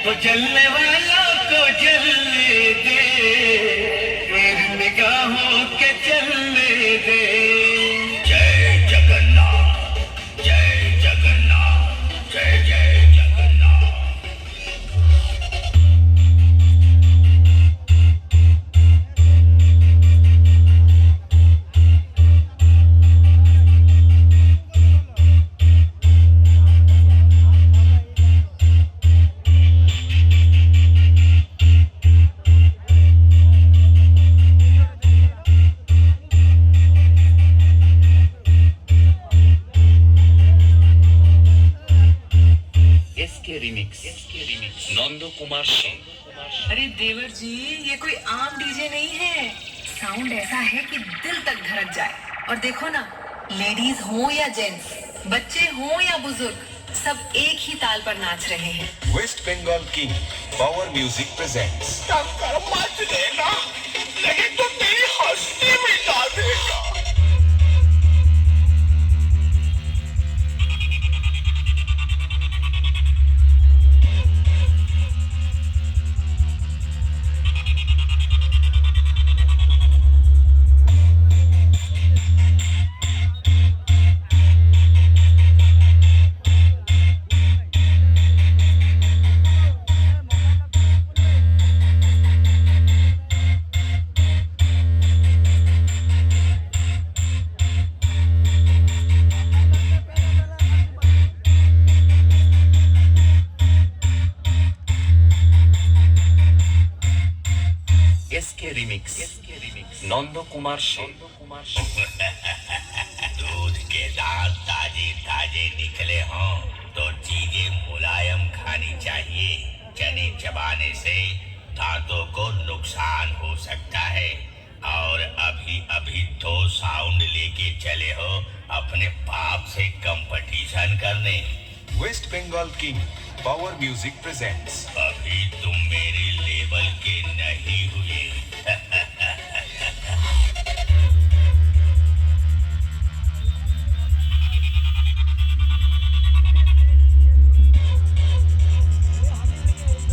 तो जलने वालों को जलने दे, तेरी निगाहों के चलने दे। जय जगन्नाथ, जय जगन्नाथ, जय जय जगन्नाथ। इसके रिमिक्स नंदो कुमार सिंह। अरे देवर जी, ये कोई आम डीजे नहीं है। साउंड ऐसा है कि दिल तक धड़क जाए। और देखो ना, लेडीज हो या जेंट्स, बच्चे हो या बुजुर्ग, सब एक ही ताल पर नाच रहे हैं। West Bengal king power music presents टक्कर मत देना, नहीं तो तेरी हस्ती मिटा देगा। इसके रिमिक्स नंदो कुमार सिंह। दूध के दांत ताजे ताजे निकले हों तो चीजें मुलायम खानी चाहिए। चने चबाने से दांतों को नुकसान हो सकता है। और अभी अभी तो साउंड लेके चले हो अपने बाप से कंपटीशन करने। West Bengal king power music presents अभी तुम मेरी